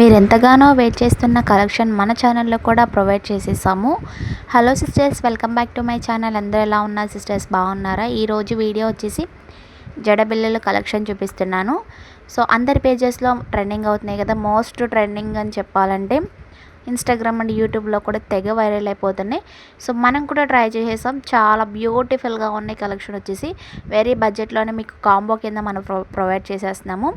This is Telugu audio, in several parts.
మీరెంతగానో వెయిట్ చేస్తున్న కలెక్షన్ మన ఛానల్లో కూడా ప్రొవైడ్ చేసేసాము. Hello sisters, welcome back to my channel. అందరూ ఎలా ఉన్నారు సిస్టర్స్, బాగున్నారా? ఈరోజు వీడియో వచ్చేసి జడబిళ్ళలు కలెక్షన్ చూపిస్తున్నాను. సో అందరి పేజెస్లో ట్రెండింగ్ అవుతున్నాయి కదా, మోస్ట్ ట్రెండింగ్ అని చెప్పాలంటే ఇన్స్టాగ్రామ్ అండ్ యూట్యూబ్లో కూడా తెగ వైరల్ అయిపోతున్నాయి. సో మనం కూడా ట్రై చేసేసాం. చాలా బ్యూటిఫుల్గా ఉన్నాయి. కలెక్షన్ వచ్చేసి వెరీ బడ్జెట్లోనే మీకు కాంబో కింద మనం ప్రొవైడ్ చేసేస్తున్నాము.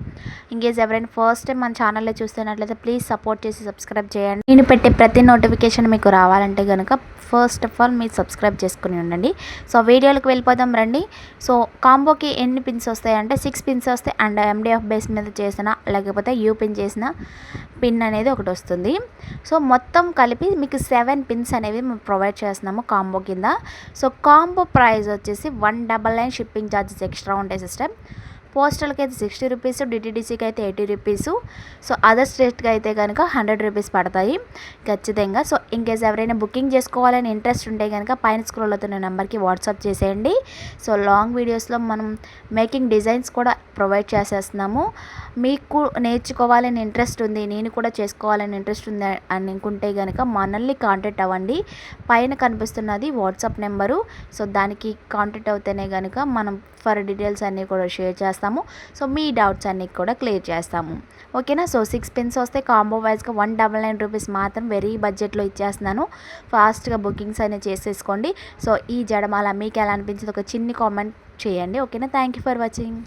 ఇంకేస్ ఎవరైనా ఫస్ట్ టైం మన ఛానల్లో చూస్తున్నట్లయితే ప్లీజ్ సపోర్ట్ చేసి సబ్స్క్రైబ్ చేయండి. నేను పెట్టే ప్రతి నోటిఫికేషన్ మీకు రావాలంటే కనుక ఫస్ట్ ఆఫ్ ఆల్ మీరు సబ్స్క్రైబ్ చేసుకుని ఉండండి. సో వీడియోలకు వెళ్ళిపోదాం రండి. సో కాంబోకి ఎన్ని పిన్స్ వస్తాయి అంటే 6 పిన్స్ వస్తాయి. అండ్ MDF బేస్ మీద చేసిన లేకపోతే యూ పిన్ చేసిన పిన్ అనేది ఒకటి వస్తుంది. సో మొత్తం కలిపి మీకు 7 పిన్స్ అనేవి మేము ప్రొవైడ్ చేస్తున్నాము కాంబో కింద. సో కాంబో ప్రైస్ వచ్చేసి 199 షిప్పింగ్ ఛార్జెస్ ఎక్స్ట్రా ఉంటాయి సిస్టమ్. పోస్టల్కి అయితే 60 రూపీస్, డిటీడీసీకి అయితే 80 రూపీసు. సో అదర్ స్టేట్కి అయితే కనుక 100 రూపీస్ పడతాయి ఖచ్చితంగా. సో ఇన్కేస్ ఎవరైనా బుకింగ్ చేసుకోవాలని ఇంట్రెస్ట్ ఉంటే కనుక పైన స్క్రోల్ అవుతున్న నెంబర్కి వాట్సాప్ చేసేయండి. సో లాంగ్ వీడియోస్లో మనం మేకింగ్ డిజైన్స్ కూడా ప్రొవైడ్ చేసేస్తున్నాము. మీకు నేర్చుకోవాలని ఇంట్రెస్ట్ ఉంది, నేను కూడా చేసుకోవాలని ఇంట్రెస్ట్ ఉంది అని అనుకుంటే కనుక మనల్ని కాంటాక్ట్ అవ్వండి. పైన కనిపిస్తున్నది వాట్సాప్ నెంబరు. సో దానికి కాంటాక్ట్ అవుతేనే కనుక మనం ఫర్ డీటెయిల్స్ అన్నీ కూడా షేర్ చేస్తాము. సో మీ డౌట్స్ అన్నీ కూడా క్లియర్ చేస్తాము. ఓకేనా? సో 6 పిన్స్ వస్తే కాంబో వైజ్గా 199 రూపీస్ మాత్రం వెరీ బడ్జెట్లో ఇచ్చేస్తున్నాను. ఫాస్ట్గా బుకింగ్స్ అనేవి చేసేసుకోండి. సో ఈ జడమాల మీకు ఎలా అనిపించింది ఒక చిన్ని కామెంట్ చేయండి. ఓకేనా? Thank you for watching.